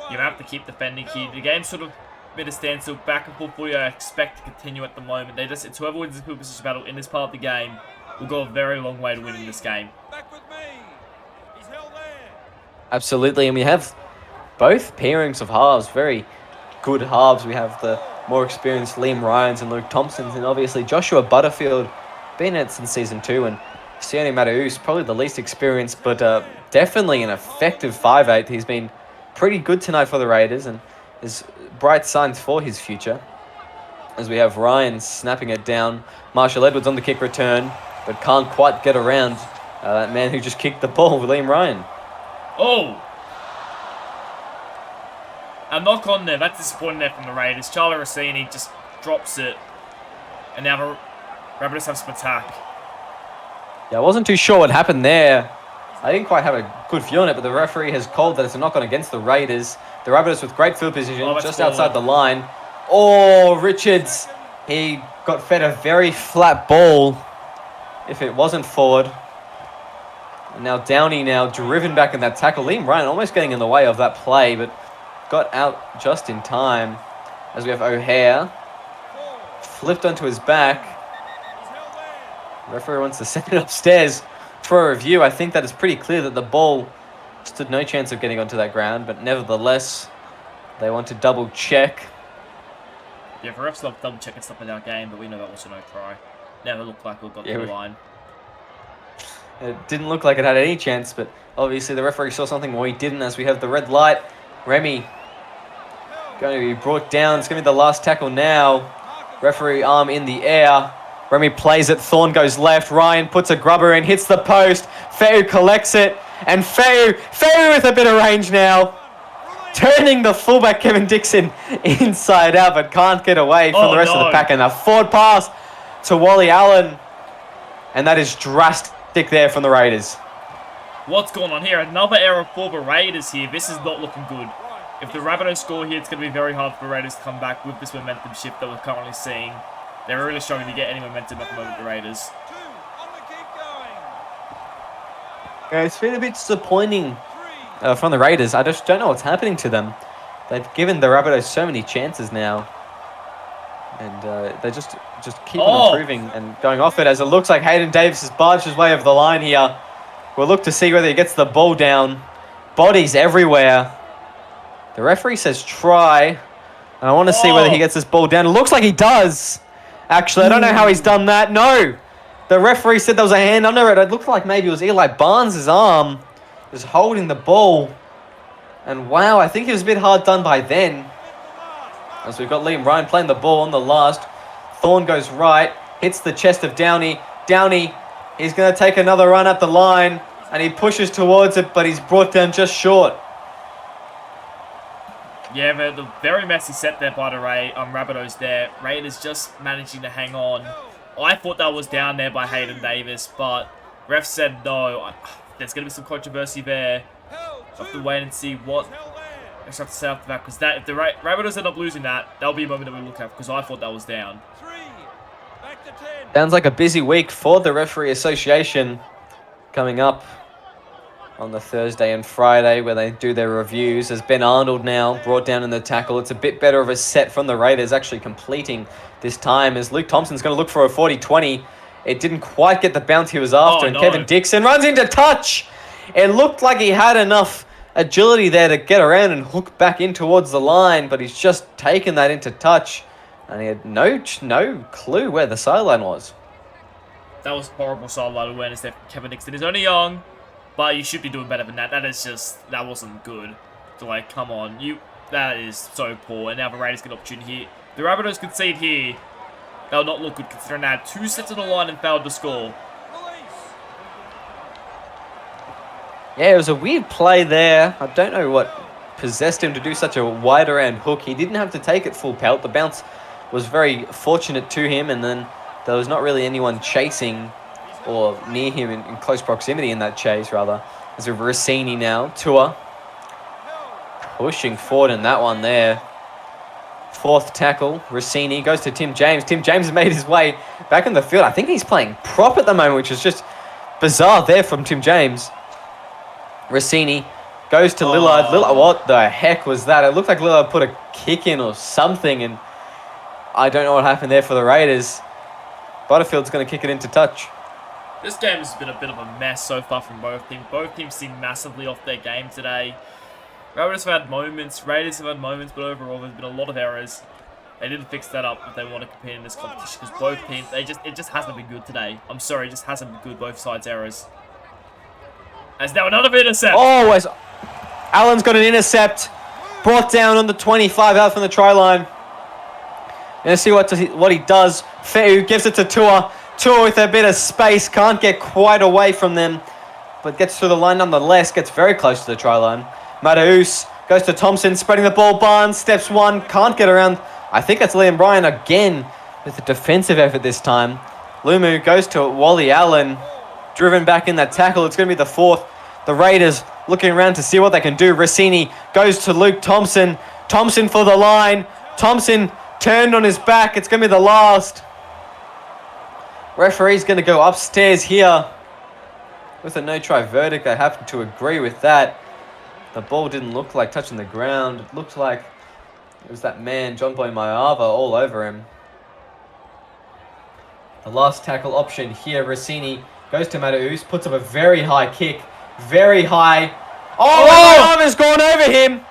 [SPEAKER 2] You have to keep defending here. The game's sort of bit of standstill, back and forth for you. I expect to continue at the moment. It's whoever wins this position battle in this part of the game will go a very long way to winning this game.
[SPEAKER 1] Absolutely, and we have both pairings of halves, very good halves. We have the more experienced Liam Ryans and Luke Thompsons, and obviously Joshua Butterfield, been in it since Season 2, and Sione Mataus, probably the least experienced, but definitely an effective 5'8". He's been pretty good tonight for the Raiders, and there's bright signs for his future. As we have Ryan snapping it down, Marshall Edwards on the kick return, but can't quite get around that man who just kicked the ball with Liam Ryan.
[SPEAKER 2] Oh! A knock on there. That's disappointing there from the Raiders. Charlie Rossini just drops it. And now the Rabbitohs have some attack.
[SPEAKER 1] Yeah, I wasn't too sure what happened there. I didn't quite have a good view on it, but the referee has called that it's a knock-on against the Raiders. The Rabbitohs with great field position, just outside the line. Oh, Richards, he got fed a very flat ball if it wasn't forward. And now Downey now driven back in that tackle. Liam Ryan almost getting in the way of that play, but got out just in time. As we have O'Hare flipped onto his back. The referee wants to send it upstairs for a review. I think that is pretty clear that the ball stood no chance of getting onto that ground, but nevertheless, they want to double check.
[SPEAKER 2] Yeah, for refs love double checking stuff in our game, but we know that was a no try. Never looked like we got to the line.
[SPEAKER 1] It didn't look like it had any chance, but obviously the referee saw something where he didn't, as we have the red light. Remy going to be brought down. It's going to be the last tackle now. Referee arm in the air. Remy plays it. Thorne goes left. Ryan puts a grubber in, hits the post. Feu collects it. And Feu with a bit of range now. Turning the fullback Kevin Dixon inside out, but can't get away from the rest of the pack. And a forward pass to Wally Allen. And that is drastic there from the Raiders.
[SPEAKER 2] What's going on here? Another error for the Raiders here. This is not looking good. If the Rabbitohs score here, it's going to be very hard for the Raiders to come back with this momentum shift that we're currently seeing. They're really struggling to get any momentum at the moment, the Raiders.
[SPEAKER 1] Yeah, it's been a bit disappointing from the Raiders. I just don't know what's happening to them. They've given the Rabbitohs so many chances now. And they just keep on improving and going off it, as it looks like Hayden Davis has barged his way over the line here. We'll look to see whether he gets the ball down. Bodies everywhere. The referee says try. And I want to see whether he gets this ball down. It looks like he does. Actually, I don't know how he's done that. No. The referee said there was a hand under it. It looked like maybe it was Eli Barnes' arm just holding the ball. And wow, I think it was a bit hard done by then. As we've got Liam Ryan playing the ball on the last. Thorne goes right. Hits the chest of Downey. Downey, he's going to take another run at the line. And he pushes towards it, but he's brought down just short.
[SPEAKER 2] Yeah, the very messy set there by the Rabbitohs there. Raiders just managing to hang on. I thought that was down there by Hayden Davis, but ref said no. There's going to be some controversy there. We'll have to wait and see what they have to say after that, because if the Rabbitohs end up losing that, that'll be a moment that we look at, because I thought that was down.
[SPEAKER 1] Sounds like a busy week for the Referee Association coming up on the Thursday and Friday, where they do their reviews. As Ben Arnold now brought down in the tackle. It's a bit better of a set from the Raiders, actually completing this time, as Luke Thompson's going to look for a 40-20. It didn't quite get the bounce he was after, and Kevin Dixon runs into touch. It looked like he had enough agility there to get around and hook back in towards the line, but he's just taken that into touch, and he had no clue where the sideline was.
[SPEAKER 2] That was horrible sideline awareness there from Kevin Dixon. He's only young, but you should be doing better than that. That wasn't good. So, like, come on. That is so poor. And now the Raiders get an opportunity here. The Rabbitohs concede here. They'll not look good, considering they had 2 sets on the line and failed to score.
[SPEAKER 1] Yeah, it was a weird play there. I don't know what possessed him to do such a wide around hook. He didn't have to take it full pelt. The bounce was very fortunate to him, and then there was not really anyone chasing or near him in close proximity in that chase, rather. As with Rossini now. Tua pushing forward in that one there. 4th tackle. Rossini goes to Tim James. Tim James has made his way back in the field. I think he's playing prop at the moment, which is just bizarre there from Tim James. Rossini goes to Lillard. Lillard, what the heck was that? It looked like Lillard put a kick in or something, and I don't know what happened there for the Raiders. Butterfield's going to kick it into touch.
[SPEAKER 2] This game has been a bit of a mess so far from both teams. Both teams seem massively off their game today. Rabbitohs have had moments, Raiders have had moments, but overall there's been a lot of errors. They didn't fix that up if they want to compete in this competition, because both teams, it just hasn't been good today. I'm sorry, it just hasn't been good, both sides' errors. As now another intercept.
[SPEAKER 1] Oh, as Allen's got an intercept. Brought down on the 25 out from the try line. Gonna see what he does. Feu gives it to Tua. Tua with a bit of space. Can't get quite away from them, but gets through the line nonetheless. Gets very close to the try line. Mataus Goes to Thompson, spreading the ball. Barnes steps one, can't get around. I think it's Liam Ryan again with a defensive effort this time. Lumu goes to Wally Allen, driven back in that tackle. It's going to be the fourth. The Raiders looking around to see what they can do. Rossini goes to Luke Thompson. Thompson for the line. Thompson turned on his back. It's going to be the last. Referee's going to go upstairs here with a no-try verdict. I happen to agree with that. The ball didn't look like touching the ground. It looked like it was that man, John Boy Maiava, all over him. The last tackle option here, Rossini goes to Mataus, puts up a very high kick. Very high. Oh! Maiava's gone over him.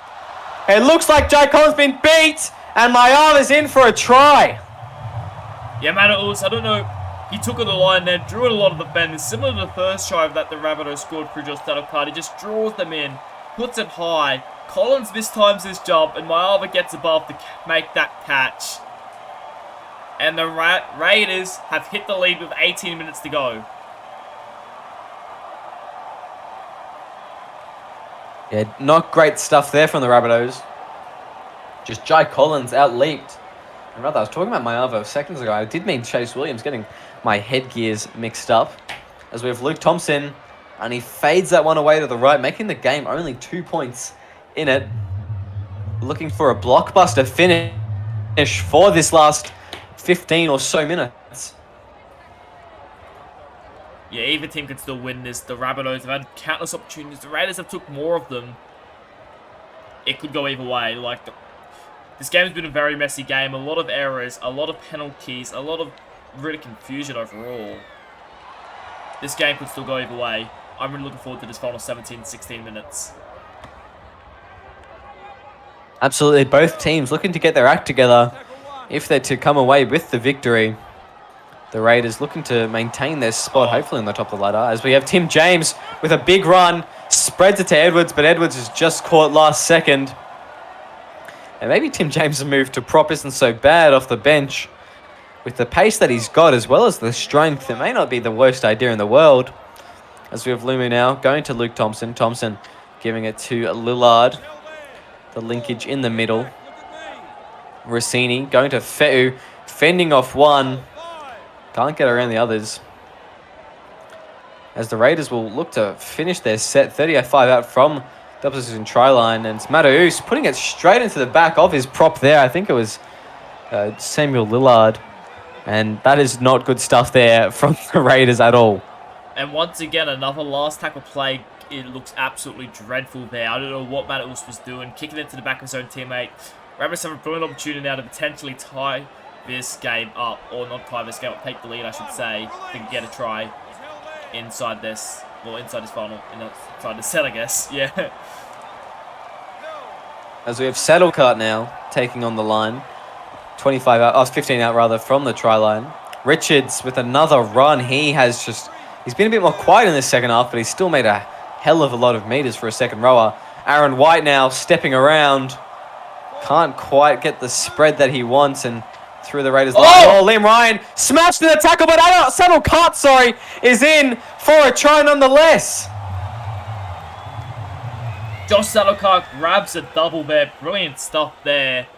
[SPEAKER 1] It looks like Jai Collins been beat, and Maiava's in for a try.
[SPEAKER 2] Yeah, Mataus, I don't know. He took on the line there, drew in a lot of defenders, similar to the first try that the Rabbitohs scored through Josh Stadokard. He just draws them in, puts it high. Collins mistimes his jump, and Maiava gets above to make that catch. And the Raiders have hit the lead with 18 minutes to go.
[SPEAKER 1] Yeah, not great stuff there from the Rabbitohs. Just Jai Collins out-leaped. And rather, I was talking about Maiava seconds ago. I did mean Chase Williams, getting my headgears mixed up. As we have Luke Thompson, and he fades that one away to the right, making the game only 2 points in it. Looking for a blockbuster finish for this last 15 or so minutes.
[SPEAKER 2] Yeah, either team could still win this. The Rabbitohs have had countless opportunities. The Raiders have took more of them. It could go either way. This game has been a very messy game. A lot of errors, a lot of penalties, a lot of really confusion overall. This game could still go either way. I'm really looking forward to this final 17-16 minutes.
[SPEAKER 1] Absolutely, both teams looking to get their act together if they're to come away with the victory. The Raiders looking to maintain their spot, hopefully on the top of the ladder, as we have Tim James with a big run, spreads it to Edwards, but Edwards is just caught last second. And maybe Tim James' move to prop isn't so bad off the bench. With the pace that he's got, as well as the strength, it may not be the worst idea in the world. As we have Lumu now, going to Luke Thompson. Thompson giving it to Lillard. The linkage in the middle. Rossini going to Fe'u, fending off one. Can't get around the others. As the Raiders will look to finish their set, 30-5 out from the opposition try line. And it's Mataus putting it straight into the back of his prop there. I think it was Samuel Lillard. And that is not good stuff there from the Raiders at all.
[SPEAKER 2] And once again, another last tackle play. It looks absolutely dreadful there. I don't know what Mataus was doing. Kicking it to the back of his own teammate. Rabbitohs have a brilliant opportunity now to potentially tie this game up. Or not tie this game up, take the lead, I should say. If they can get a try inside this. Well, inside this final. Inside the set, I guess. Yeah.
[SPEAKER 1] As we have Saddlecart now taking on the line. 25 out, 15 out rather, from the try line. Richards with another run. He's been a bit more quiet in this second half, but he's still made a hell of a lot of meters for a second rower. Aaron White now stepping around. Can't quite get the spread that he wants, and through the Raiders line. Oh, Liam Ryan smashed in the tackle, but Saddlecart, is in for a try nonetheless.
[SPEAKER 2] Josh Stadokard grabs a double there. Brilliant stuff there.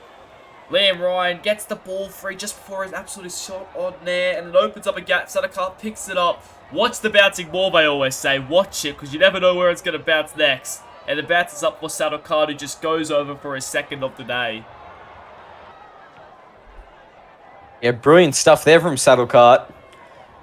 [SPEAKER 2] Liam Ryan gets the ball free just before his absolute shot on there, and it opens up a gap. Stadokard picks it up. Watch the bouncing ball, they always say. Watch it, because you never know where it's going to bounce next. And the bounce is up for Stadokard, who just goes over for his second of the day.
[SPEAKER 1] Yeah, brilliant stuff there from Saddlecart.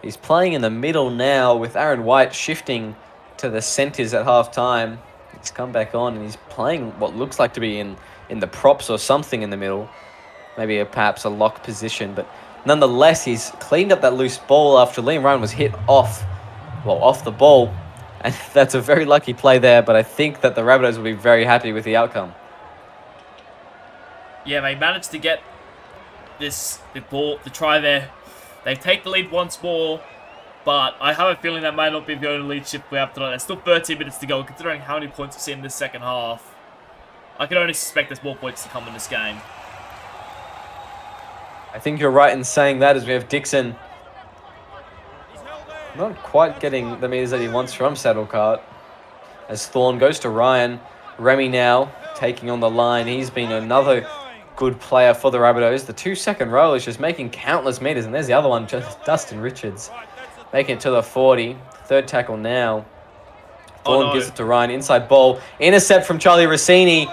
[SPEAKER 1] He's playing in the middle now with Aaron White shifting to the centres at half-time. He's come back on and he's playing what looks like to be in the props or something in the middle. Maybe perhaps a lock position, but nonetheless, he's cleaned up that loose ball after Liam Ryan was hit off the ball. And that's a very lucky play there, but I think that the Rabbitohs will be very happy with the outcome.
[SPEAKER 2] Yeah, they managed to get the try there. They take the lead once more, but I have a feeling that might not be the only lead shift we have tonight. There's still 13 minutes to go, considering how many points we've seen in this second half. I can only suspect there's more points to come in this game.
[SPEAKER 1] I think you're right in saying that, as we have Dixon not quite getting the meters that he wants from Saddlecart. As Thorne goes to Ryan. Remy now taking on the line. He's been another good player for the Rabbitohs. The 2-second row is just making countless meters. And there's the other one, just Dustin Richards, making it to the 40. Third tackle now. Thorne gives it to Ryan. Inside ball. Intercept from Charlie Rossini.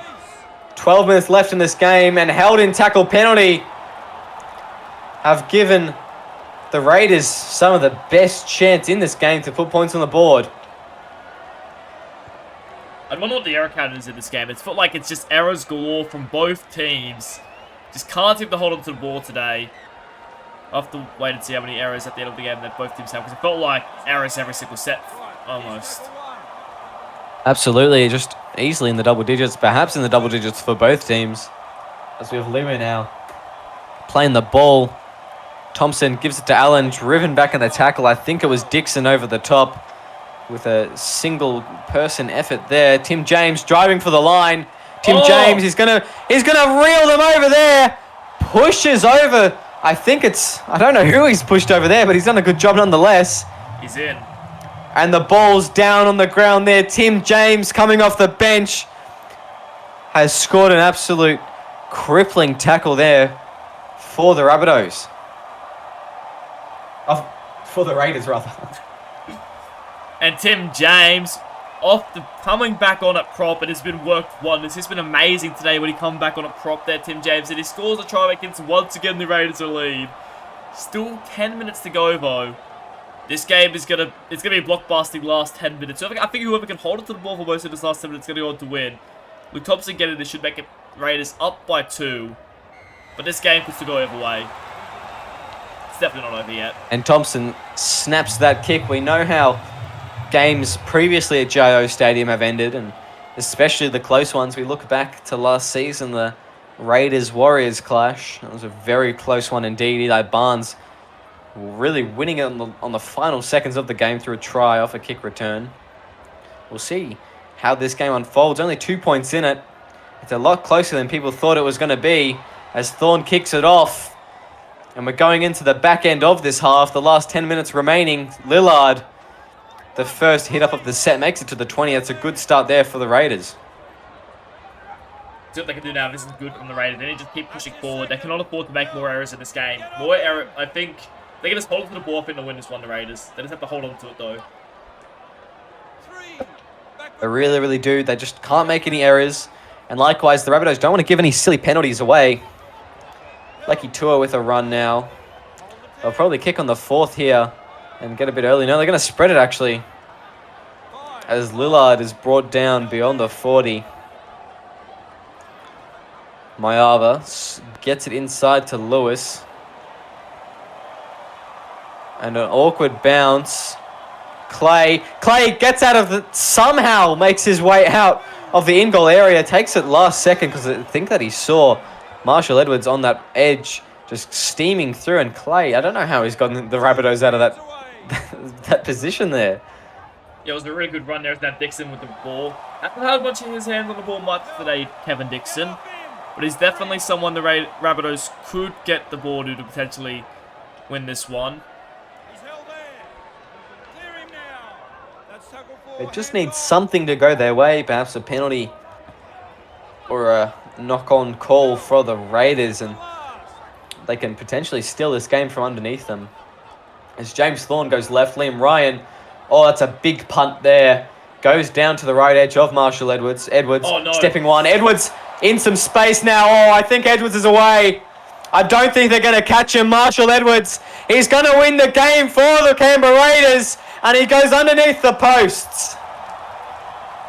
[SPEAKER 1] 12 minutes left in this game. And held in tackle penalty have given the Raiders some of the best chance in this game to put points on the board.
[SPEAKER 2] I wonder what the error count is in this game. It's felt like it's just errors galore from both teams. Just can't seem to hold on to the ball today. I'll have to wait and see how many errors at the end of the game that both teams have, because it felt like errors every single set, almost.
[SPEAKER 1] Absolutely, just easily in the double digits, perhaps in the double digits for both teams. As we have Lima now playing the ball. Thompson gives it to Allen, driven back in the tackle. I think it was Dixon over the top with a single person effort there. Tim James driving for the line. Tim James, he's gonna reel them over there. Pushes over. I don't know who he's pushed over there, but he's done a good job nonetheless.
[SPEAKER 2] He's in.
[SPEAKER 1] And the ball's down on the ground there. Tim James, coming off the bench, has scored an absolute crippling tackle there for the Rabbitohs. For the Raiders, rather.
[SPEAKER 2] And Tim James, coming back on at prop, it has been worked wonders. It's been amazing today when he come back on at prop there, Tim James, and he scores a try against once again the Raiders are lead. Still 10 minutes to go though. This game is gonna be blockbusting last 10 minutes. So I think whoever can hold it to the ball for most of this last 10 minutes is gonna go on to win. Luke Thompson getting this should make it Raiders up by 2. But this game could still go either way. It's definitely not over yet.
[SPEAKER 1] And Thompson snaps that kick. We know how games previously at GIO Stadium have ended, and especially the close ones. We look back to last season, the Raiders-Warriors clash. That was a very close one indeed. Eli Barnes really winning it on the final seconds of the game through a try off a kick return. We'll see how this game unfolds. Only 2 points in it. It's a lot closer than people thought it was going to be as Thorne kicks it off. And we're going into the back end of this half. The last 10 minutes remaining. Lillard, the first hit up of the set, makes it to the 20. That's a good start there for the Raiders.
[SPEAKER 2] See what they can do now. This is good from the Raiders. They need to keep pushing forward. They cannot afford to make more errors in this game. More error. I think they can just hold on to the ball and win this one, the Raiders. They just have to hold on to it, though.
[SPEAKER 1] They really, really do. They just can't make any errors. And likewise, the Rabbitohs don't want to give any silly penalties away. Lucky Tua with a run now. They'll probably kick on the 4th here and get a bit early. No, they're going to spread it, actually, as Lillard is brought down beyond the 40. Mayava gets it inside to Lewis. And an awkward bounce. Clay gets out of it, somehow makes his way out of the in-goal area. Takes it last second because I think that he saw Marshall Edwards on that edge just steaming through. And Clay, I don't know how he's gotten the Rabbitohs out of that position there.
[SPEAKER 2] Yeah, it was a really good run there. That Dixon with the ball. Hasn't had much in his hands on the ball much today, Kevin Dixon. But he's definitely someone the Rabbitohs could get the ball to potentially win this one.
[SPEAKER 1] They just need something to go their way, perhaps a penalty or a knock-on call for the Raiders, and they can potentially steal this game from underneath them. As James Thorne goes left, Liam Ryan, that's a big punt there. Goes down to the right edge of Marshall Edwards. Stepping one. Edwards in some space now. I think Edwards is away. I don't think they're going to catch him. Marshall Edwards, he's going to win the game for the Canberra Raiders, and he goes underneath the posts.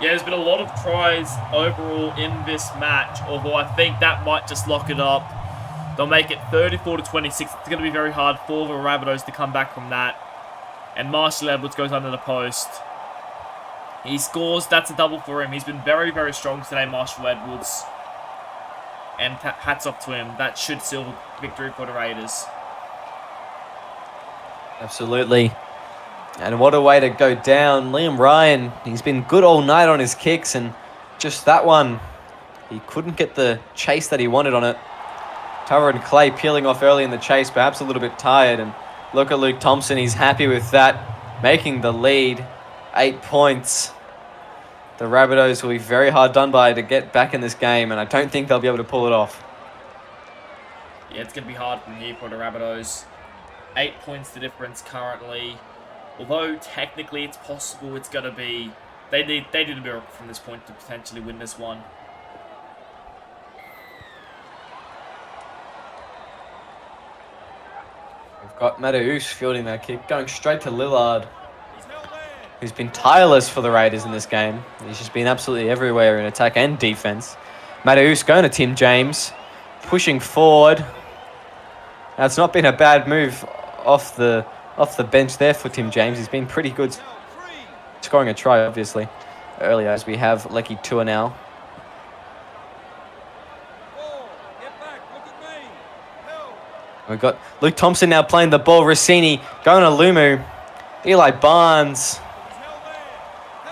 [SPEAKER 2] Yeah, there's been a lot of tries overall in this match, although I think that might just lock it up. They'll make it 34-26. It's going to be very hard for the Rabbitohs to come back from that. And Marshall Edwards goes under the post. He scores. That's a double for him. He's been very, very strong today, Marshall Edwards. And hats off to him. That should seal victory for the Raiders.
[SPEAKER 1] Absolutely. And what a way to go down. Liam Ryan, he's been good all night on his kicks, and just that one, he couldn't get the chase that he wanted on it. Tara and Clay peeling off early in the chase, perhaps a little bit tired. And look at Luke Thompson, he's happy with that, making the lead. 8 points the Rabbitohs will be very hard done by to get back in this game, and I don't think they'll be able to pull it off.
[SPEAKER 2] Yeah, it's going to be hard from here for the Rabbitohs. 8 points the difference currently. Although technically it's possible, it's going to be... They need a miracle from this point to potentially win this one.
[SPEAKER 1] We've got Rabbitohs fielding that kick, going straight to Lillard, who's been tireless for the Raiders in this game. He's just been absolutely everywhere in attack and defense. Rabbitohs going to Tim James, pushing forward. Now, it's not been a bad move off the bench there for Tim James. He's been pretty good, scoring a try, obviously, earlier, as we have Lecky Tua now. We've got Luke Thompson now playing the ball. Rossini going to Lumu. Eli Barnes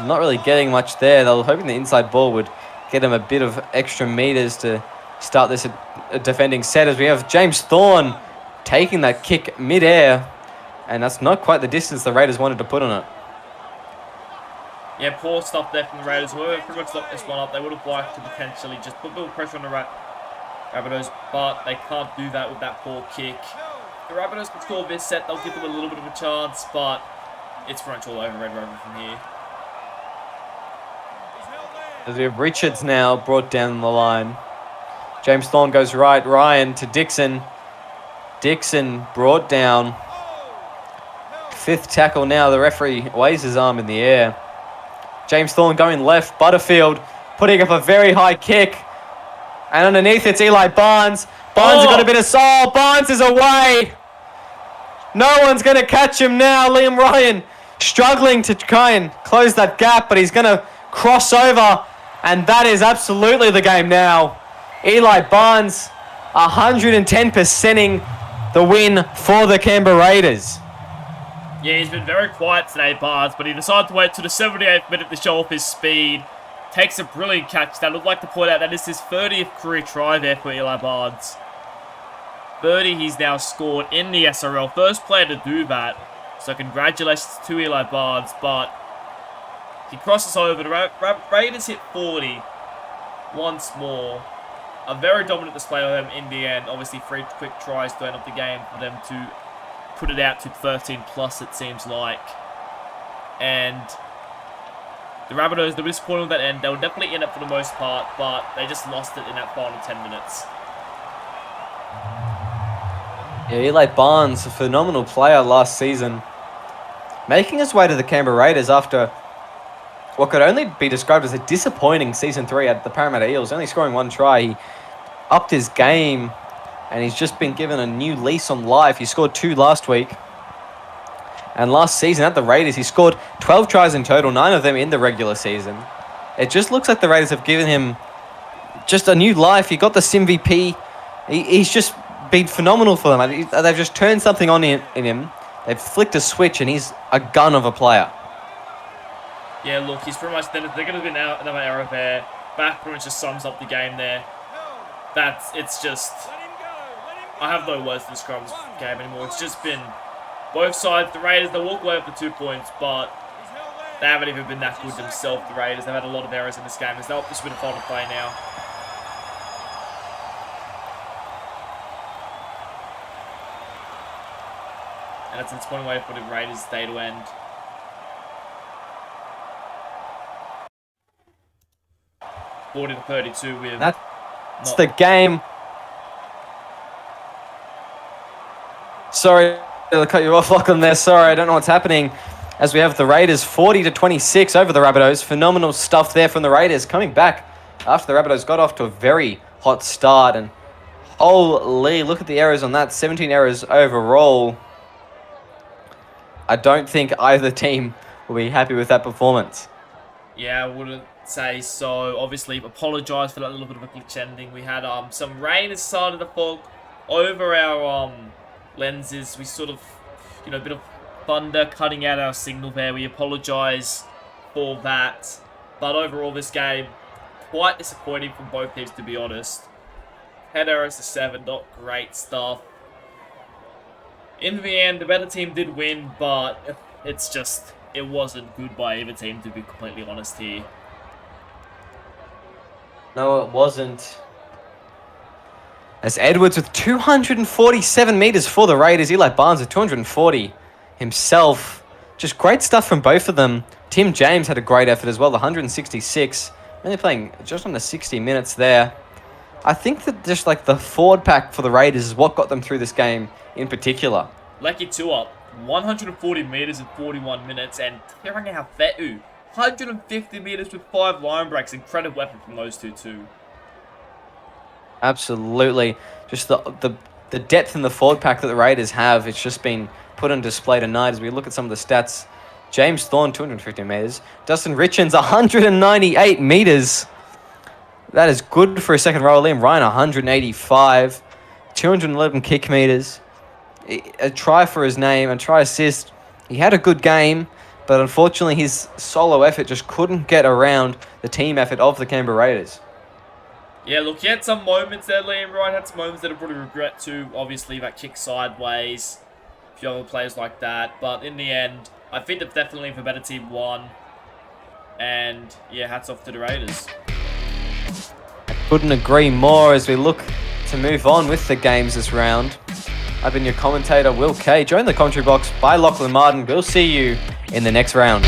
[SPEAKER 1] not really getting much there. They were hoping the inside ball would get him a bit of extra meters to start this defending set, as we have James Thorne taking that kick mid-air, and that's not quite the distance the Raiders wanted to put on it.
[SPEAKER 2] Yeah, poor stuff there from the Raiders. Whoever pretty much locked this one up, they would have liked to potentially just put a little pressure on the Rabbitohs, but they can't do that with that poor kick. The Rabbitohs can score this set, they'll give them a little bit of a chance, but it's pretty much all over Red Rover from here.
[SPEAKER 1] As we have Richards now brought down the line. James Thorne goes right, Ryan to Dixon. Dixon brought down. 5th tackle now, the referee waves his arm in the air. James Thorne going left, Butterfield putting up a very high kick. And underneath it's Eli Barnes. Barnes has got a bit of soul. Barnes is away. No one's going to catch him now. Liam Ryan struggling to try and close that gap, but he's going to cross over. And that is absolutely the game now. Eli Barnes 110%ing the win for the Canberra Raiders.
[SPEAKER 2] Yeah, he's been very quiet today, Barnes, but he decided to wait to the 78th minute to show off his speed. Takes a brilliant catch. That I'd like to point out that is his 30th career try there for Eli Barnes. 30 he's now scored in the SRL. First player to do that. So congratulations to Eli Barnes, but he crosses over. The Raiders hit 40 once more. A very dominant display of them in the end. Obviously, 3 quick tries to end up the game for them to put it out to 13 plus, it seems like. And the Rabbitohs, they were disappointed with that end. They were definitely in it for the most part, but they just lost it in that final 10 minutes.
[SPEAKER 1] Yeah, Eli Barnes, a phenomenal player last season, making his way to the Canberra Raiders after what could only be described as a disappointing Season 3 at the Parramatta Eels, only scoring 1 try. He upped his game, and he's just been given a new lease on life. He scored 2 last week. And last season at the Raiders, he scored 12 tries in total, 9 of them in the regular season. It just looks like the Raiders have given him just a new life. He got the SimVP. He's just been phenomenal for them. They've just turned something on in him. They've flicked a switch, and he's a gun of a player.
[SPEAKER 2] Yeah, look, he's pretty much... They're going to be another error there. Back pretty much just sums up the game there. It's just... I have no words to describe this game anymore. It's just been... Both sides, the Raiders, they walk away with the 2 points, but they haven't even been that good themselves, the Raiders. They've had a lot of errors in this game. This will be the final play now. And it's a disappointing way for the Raiders' day to end. Forty to 32 with...
[SPEAKER 1] That's the game. Sorry to cut you off, Lachlan, there. Sorry, I don't know what's happening. As we have the Raiders 40 to 26 over the Rabbitohs. Phenomenal stuff there from the Raiders coming back after the Rabbitohs got off to a very hot start. And holy, look at the errors on that. 17 errors overall. I don't think either team will be happy with that performance.
[SPEAKER 2] Yeah, I wouldn't say so. Obviously, apologise for that little bit of a glitch ending. We had some rain has started to fall over our lenses. We sort of, a bit of thunder cutting out our signal there. We apologise for that. But overall, this game, quite disappointing from both teams, to be honest. 10 errors to 7, not great stuff. In the end, the better team did win, but it wasn't good by either team, to be completely honest here.
[SPEAKER 1] No, it wasn't. As Edwards with 247 meters for the Raiders. Eli Barnes with 240 himself. Just great stuff from both of them. Tim James had a great effort as well, 166. Only playing just under 60 minutes there. I think that just like the forward pack for the Raiders is what got them through this game in particular.
[SPEAKER 2] Lecky Tua, 140 meters in 41 minutes, and Teranga Hafe'u, 150 meters with 5 line breaks. Incredible weapon from those two too.
[SPEAKER 1] Absolutely. Just the depth in the forward pack that the Raiders have, it's just been put on display tonight as we look at some of the stats. James Thorne, 250 meters. Dustin Richards, 198 meters. That is good for a second row. Liam Ryan, 185. 211 kick meters. A try for his name, a try assist. He had a good game, but unfortunately his solo effort just couldn't get around the team effort of the Canberra Raiders.
[SPEAKER 2] Yeah, look, he had some moments there, Liam Ryan had some moments that I probably regret too. Obviously, that kick sideways, a few other plays like that. But in the end, I think that definitely the better team won. And yeah, hats off to the Raiders.
[SPEAKER 1] Couldn't agree more as we look to move on with the games this round. I've been your commentator, Will Kay. Join the commentary box by Lachlan Martin. We'll see you in the next round.